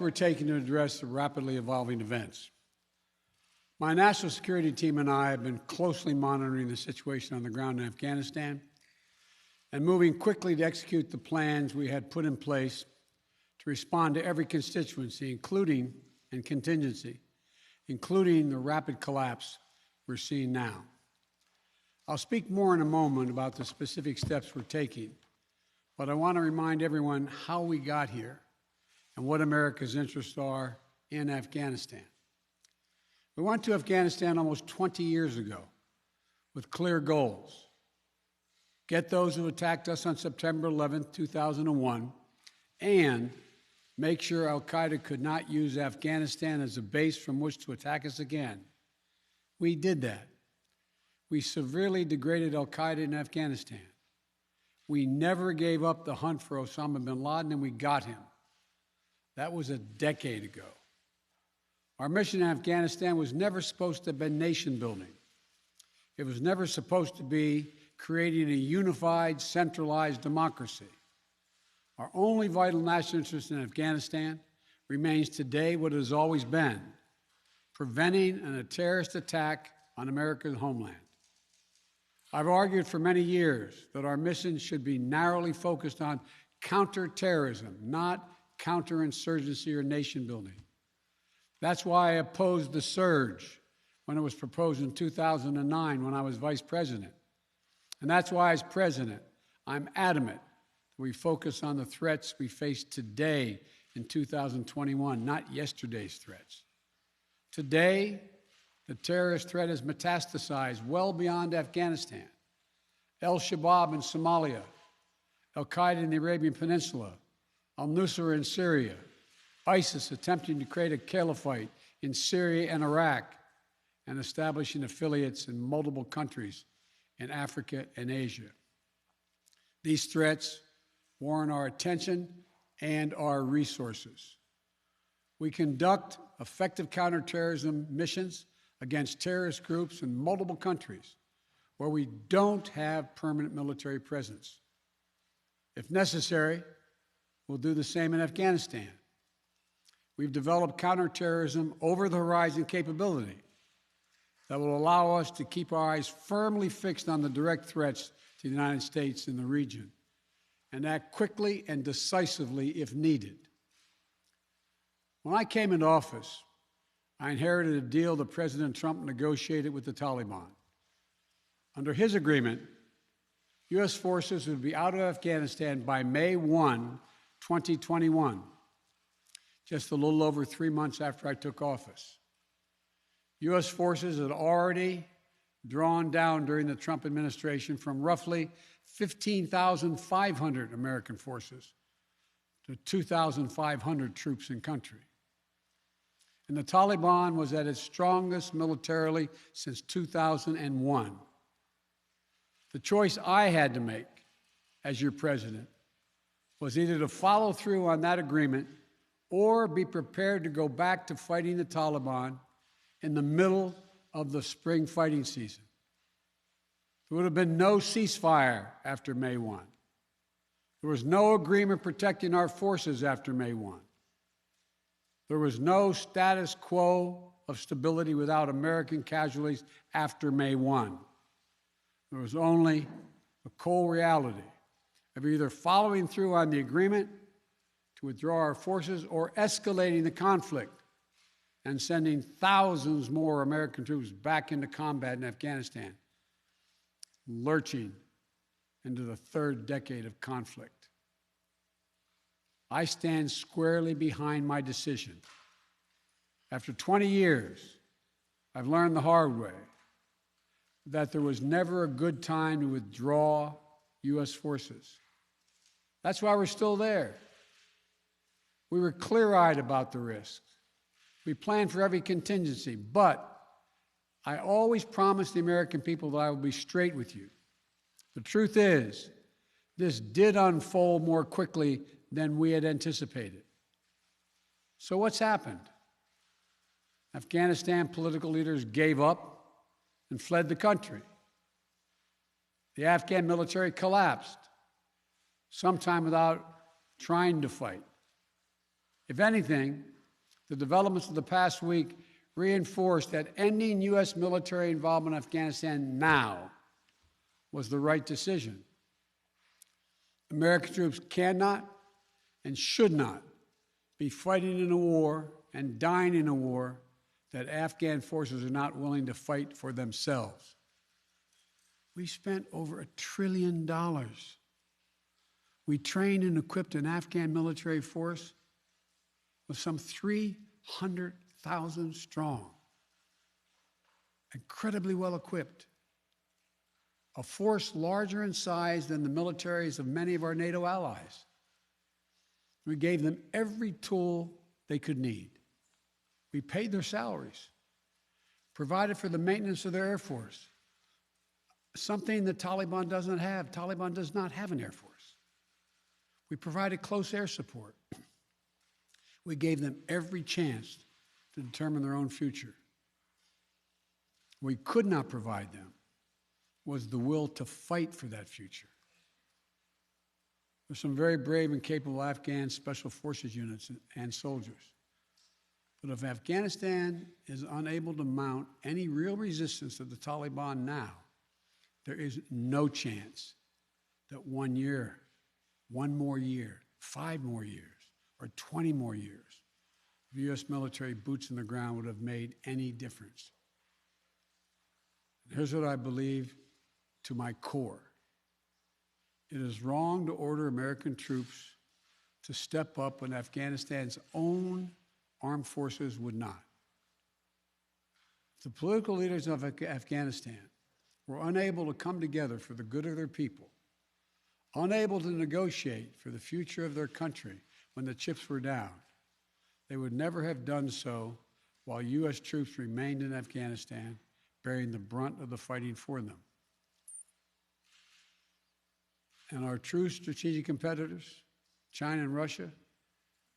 we're taking to address the rapidly evolving events. My national security team and I have been closely monitoring the situation on the ground in Afghanistan and moving quickly to execute the plans we had put in place to respond to every constituency, including and contingency, including the rapid collapse we're seeing now. I'll speak more in a moment about the specific steps we're taking, but I want to remind everyone how we got here and what America's interests are in Afghanistan. We went to Afghanistan almost 20 years ago with clear goals. Get those who attacked us on September 11, 2001, and make sure al-Qaeda could not use Afghanistan as a base from which to attack us again. We did that. We severely degraded al-Qaeda in Afghanistan. We never gave up the hunt for Osama bin Laden, and we got him. That was a decade ago. Our mission in Afghanistan was never supposed to have been nation building. It was never supposed to be creating a unified, centralized democracy. Our only vital national interest in Afghanistan remains today what it has always been: preventing a terrorist attack on America's homeland. I've argued for many years that our mission should be narrowly focused on counterterrorism, not counterinsurgency or nation building. That's why I opposed the surge when it was proposed in 2009 when I was vice president. And that's why, as president, I'm adamant that we focus on the threats we face today in 2021, not yesterday's threats. Today, the terrorist threat has metastasized well beyond Afghanistan. Al-Shabaab in Somalia, al-Qaeda in the Arabian Peninsula, al-Nusra in Syria, ISIS attempting to create a caliphate in Syria and Iraq, and establishing affiliates in multiple countries in Africa and Asia. These threats warrant our attention and our resources. We conduct effective counterterrorism missions against terrorist groups in multiple countries where we don't have permanent military presence. If necessary, we'll do the same in Afghanistan. We've developed counterterrorism over-the-horizon capability that will allow us to keep our eyes firmly fixed on the direct threats to the United States in the region and act quickly and decisively if needed. When I came into office, I inherited a deal that President Trump negotiated with the Taliban. Under his agreement, U.S. forces would be out of Afghanistan by May 1, 2021, just a little over 3 months after I took office. U.S. forces had already drawn down during the Trump administration from roughly 15,500 American forces to 2,500 troops in country. And the Taliban was at its strongest militarily since 2001. The choice I had to make as your president was either to follow through on that agreement or be prepared to go back to fighting the Taliban in the middle of the spring fighting season. There would have been no ceasefire after May 1. There was no agreement protecting our forces after May 1. There was no status quo of stability without American casualties after May 1. There was only the cold reality of either following through on the agreement to withdraw our forces or escalating the conflict and sending thousands more American troops back into combat in Afghanistan, lurching into the third decade of conflict. I stand squarely behind my decision. After 20 years, I've learned the hard way that there was never a good time to withdraw U.S. forces. That's why we're still there. We were clear-eyed about the risks. We planned for every contingency, but I always promised the American people that I would be straight with you. The truth is, this did unfold more quickly than we had anticipated. So what's happened? Afghanistan political leaders gave up and fled the country. The Afghan military collapsed, sometime without trying to fight. If anything, the developments of the past week reinforced that ending U.S. military involvement in Afghanistan now was the right decision. American troops cannot and should not be fighting in a war and dying in a war that Afghan forces are not willing to fight for themselves. We spent over $1 trillion. We trained and equipped an Afghan military force with some 300,000 strong, incredibly well equipped, a force larger in size than the militaries of many of our NATO allies. We gave them every tool they could need. We paid their salaries, provided for the maintenance of their Air Force, something the Taliban doesn't have. Taliban does not have an Air Force. We provided close air support. We gave them every chance to determine their own future. What we could not provide them was the will to fight for that future. There's some very brave and capable Afghan special forces units and soldiers. But if Afghanistan is unable to mount any real resistance to the Taliban now, there is no chance that 1 year, 1 more year, 5 more years, or 20 more years of U.S. military boots on the ground would have made any difference. Here's what I believe to my core. It is wrong to order American troops to step up when Afghanistan's own armed forces would not. If the political leaders of Afghanistan were unable to come together for the good of their people, unable to negotiate for the future of their country when the chips were down, they would never have done so while U.S. troops remained in Afghanistan, bearing the brunt of the fighting for them. And our true strategic competitors, China and Russia,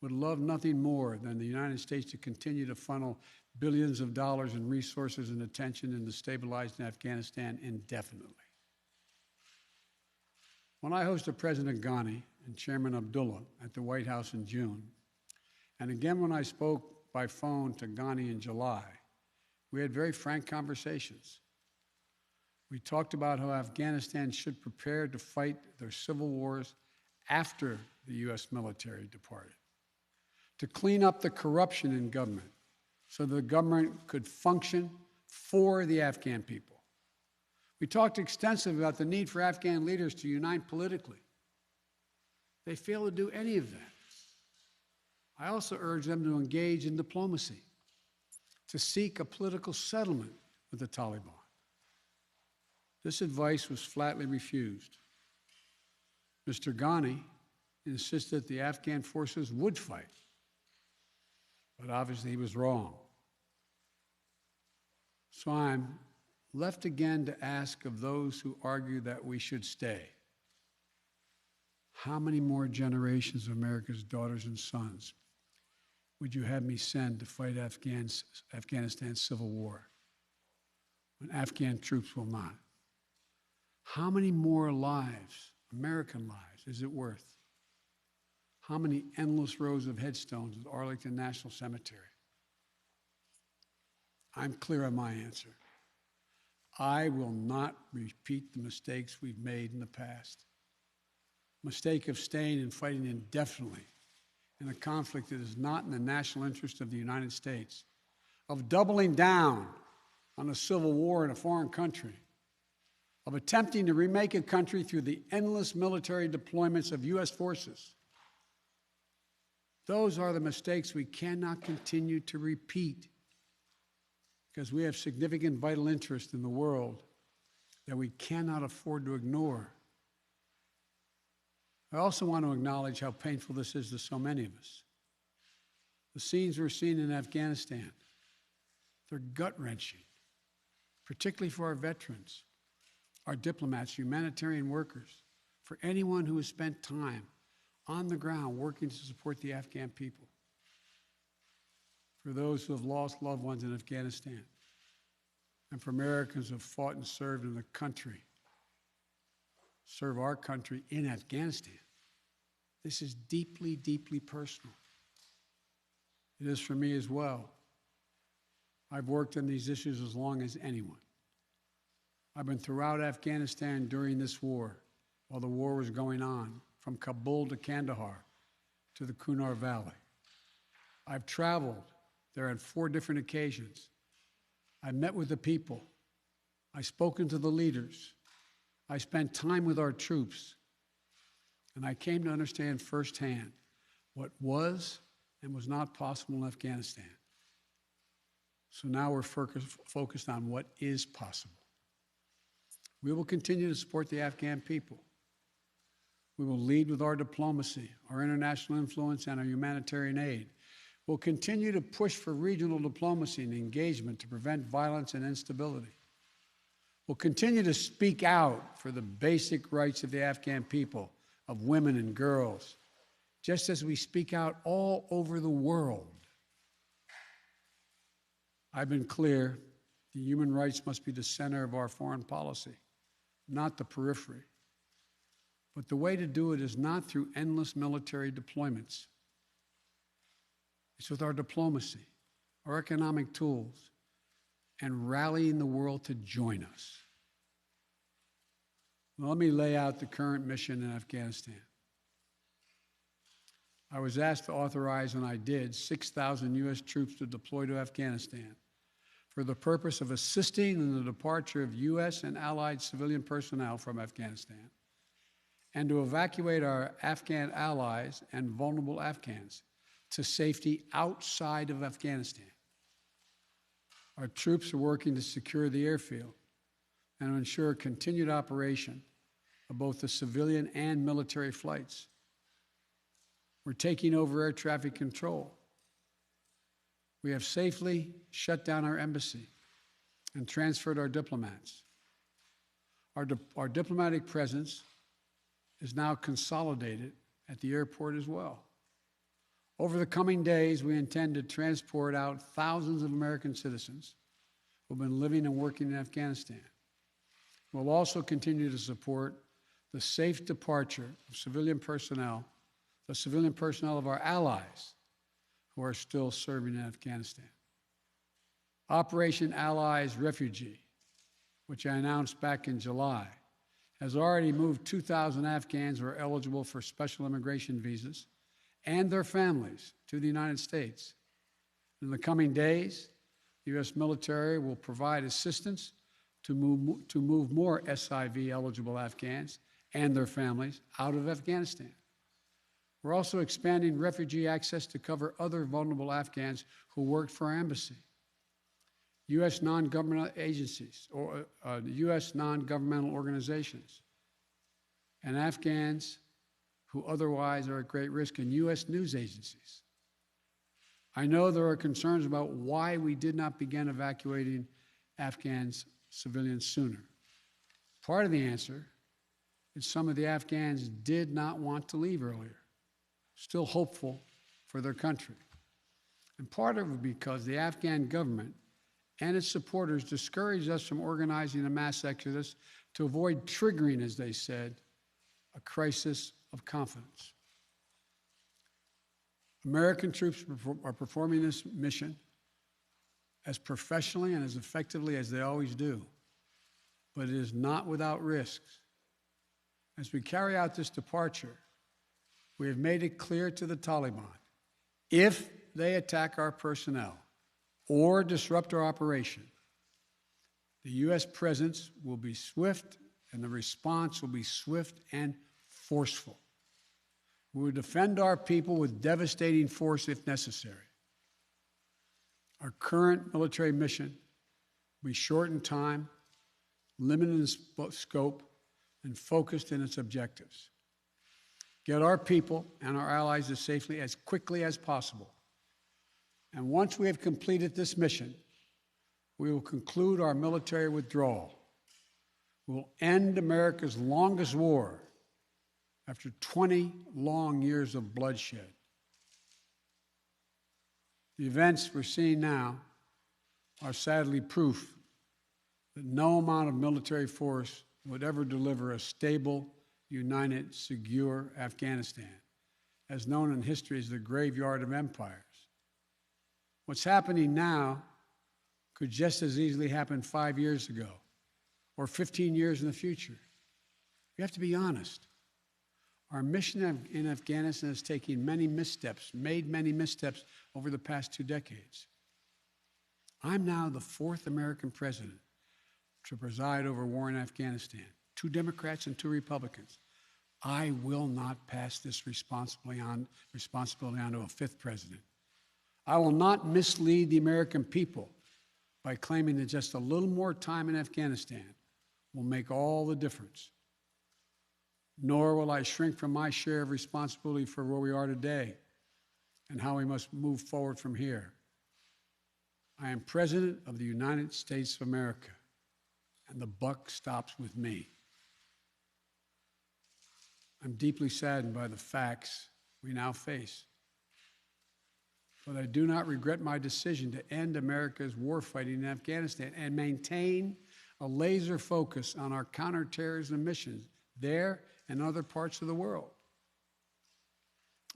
would love nothing more than the United States to continue to funnel billions of dollars in resources and attention into stabilizing Afghanistan indefinitely. When I hosted President Ghani and Chairman Abdullah at the White House in June, and again when I spoke by phone to Ghani in July, we had very frank conversations. We talked about how Afghanistan should prepare to fight their civil wars after the U.S. military departed, to clean up the corruption in government so the government could function for the Afghan people. We talked extensively about the need for Afghan leaders to unite politically. They failed to do any of that. I also urged them to engage in diplomacy, to seek a political settlement with the Taliban. This advice was flatly refused. Mr. Ghani insisted the Afghan forces would fight, but obviously he was wrong. So I'm left again to ask of those who argue that we should stay, how many more generations of America's daughters and sons would you have me send to fight Afghanistan's civil war when Afghan troops will not? How many more lives, American lives, is it worth? How many endless rows of headstones at Arlington National Cemetery? I'm clear on my answer. I will not repeat the mistakes we've made in the past. Mistake of staying and fighting indefinitely in a conflict that is not in the national interest of the United States, of doubling down on a civil war in a foreign country, of attempting to remake a country through the endless military deployments of U.S. forces. Those are the mistakes we cannot continue to repeat because we have significant vital interest in the world that we cannot afford to ignore. I also want to acknowledge how painful this is to so many of us. The scenes we're seeing in Afghanistan, they're gut-wrenching, particularly for our veterans, our diplomats, humanitarian workers, for anyone who has spent time on the ground working to support the Afghan people, for those who have lost loved ones in Afghanistan, and for Americans who have fought and served in the country, serve our country in Afghanistan. This is deeply, deeply personal. It is for me as well. I've worked on these issues as long as anyone. I've been throughout Afghanistan during this war, while the war was going on, from Kabul to Kandahar to the Kunar Valley. I've traveled there on 4 different occasions. I met with the people. I've spoken to the leaders. I spent time with our troops. And I came to understand firsthand what was and was not possible in Afghanistan. So now we're focused on what is possible. We will continue to support the Afghan people. We will lead with our diplomacy, our international influence, and our humanitarian aid. We'll continue to push for regional diplomacy and engagement to prevent violence and instability. We'll continue to speak out for the basic rights of the Afghan people, of women and girls, just as we speak out all over the world. I've been clear, the human rights must be the center of our foreign policy, not the periphery. But the way to do it is not through endless military deployments. It's with our diplomacy, our economic tools, and rallying the world to join us. Now, let me lay out the current mission in Afghanistan. I was asked to authorize, and I did, 6,000 U.S. troops to deploy to Afghanistan for the purpose of assisting in the departure of U.S. and allied civilian personnel from Afghanistan, and to evacuate our Afghan allies and vulnerable Afghans to safety outside of Afghanistan. Our troops are working to secure the airfield and to ensure continued operation of both the civilian and military flights. We're taking over air traffic control. We have safely shut down our embassy and transferred our diplomats. Our diplomatic presence is now consolidated at the airport as well. Over the coming days, we intend to transport out thousands of American citizens who have been living and working in Afghanistan. We'll also continue to support the safe departure of civilian personnel, the civilian personnel of our allies who are still serving in Afghanistan. Operation Allies Refugee, which I announced back in July, has already moved 2,000 Afghans who are eligible for special immigration visas and their families to the United States. In the coming days, the U.S. military will provide assistance to move more SIV-eligible Afghans and their families out of Afghanistan. We're also expanding refugee access to cover other vulnerable Afghans who worked for our embassy. U.S. non-governmental agencies, or U.S. non-governmental organizations, and Afghans who otherwise are at great risk, and U.S. news agencies. I know there are concerns about why we did not begin evacuating Afghans civilians sooner. Part of the answer is some of the Afghans did not want to leave earlier, still hopeful for their country. And part of it because the Afghan government and its supporters discouraged us from organizing a mass exodus to avoid triggering, as they said, a crisis of confidence. American troops are performing this mission as professionally and as effectively as they always do, but it is not without risks. As we carry out this departure, we have made it clear to the Taliban, if they attack our personnel or disrupt our operation, the U.S. presence will be swift and the response will be swift and forceful. We will defend our people with devastating force if necessary. Our current military mission will be short in time, limited in scope, and focused in its objectives. Get our people and our allies as safely as quickly as possible. And once we have completed this mission, we will conclude our military withdrawal. We will end America's longest war after 20 long years of bloodshed. The events we're seeing now are sadly proof that no amount of military force would ever deliver a stable, united, secure Afghanistan, as known in history as the graveyard of empires. What's happening now could just as easily happen 5 years ago or 15 years in the future. We have to be honest. Our mission in Afghanistan has taken many missteps, made many missteps over the past 2 decades. I'm now the 4th American president to preside over war in Afghanistan. 2 Democrats and 2 Republicans. I will not pass this responsibility on to a 5th president. I will not mislead the American people by claiming that just a little more time in Afghanistan will make all the difference. Nor will I shrink from my share of responsibility for where we are today and how we must move forward from here. I am President of the United States of America, and the buck stops with me. I'm deeply saddened by the facts we now face, but I do not regret my decision to end America's warfighting in Afghanistan and maintain a laser focus on our counterterrorism missions there and other parts of the world.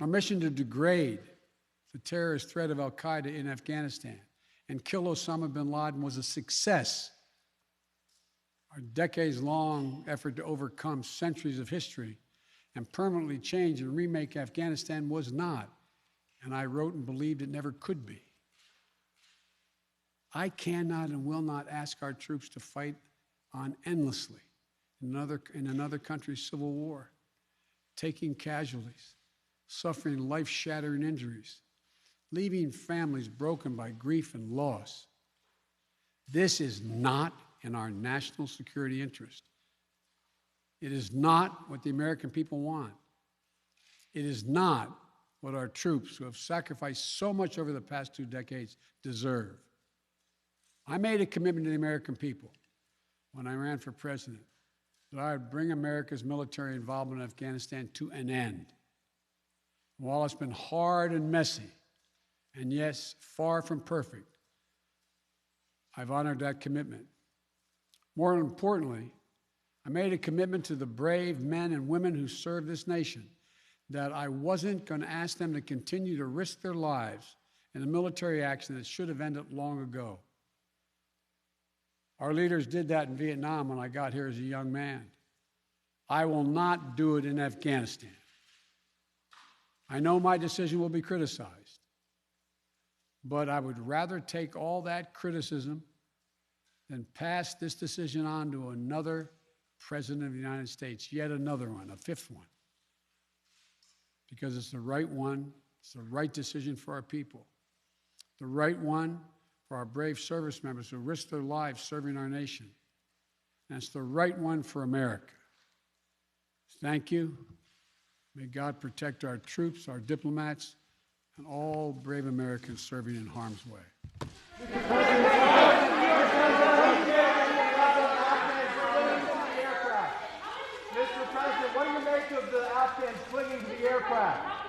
Our mission to degrade the terrorist threat of al-Qaeda in Afghanistan and kill Osama bin Laden was a success. Our decades-long effort to overcome centuries of history and permanently change and remake Afghanistan was not, and I wrote and believed it never could be. I cannot and will not ask our troops to fight on endlessly in another country's civil war, taking casualties, suffering life-shattering injuries, leaving families broken by grief and loss. This is not in our national security interest. It is not what the American people want. It is not what our troops, who have sacrificed so much over the past 2 decades, deserve. I made a commitment to the American people when I ran for president that I would bring America's military involvement in Afghanistan to an end. While it's been hard and messy, and yes, far from perfect, I've honored that commitment. More importantly, I made a commitment to the brave men and women who serve this nation that I wasn't going to ask them to continue to risk their lives in a military action that should have ended long ago. Our leaders did that in Vietnam when I got here as a young man. I will not do it in Afghanistan. I know my decision will be criticized, but I would rather take all that criticism than pass this decision on to another president of the United States, yet another one, a 5th one, because it's the right one, it's the right decision for our people, the right one for our brave service members who risk their lives serving our nation, and it's the right one for America. Thank you. May God protect our troops, our diplomats, and all brave Americans serving in harm's way. Mr. President, what do you make of the Afghans clinging to the aircraft?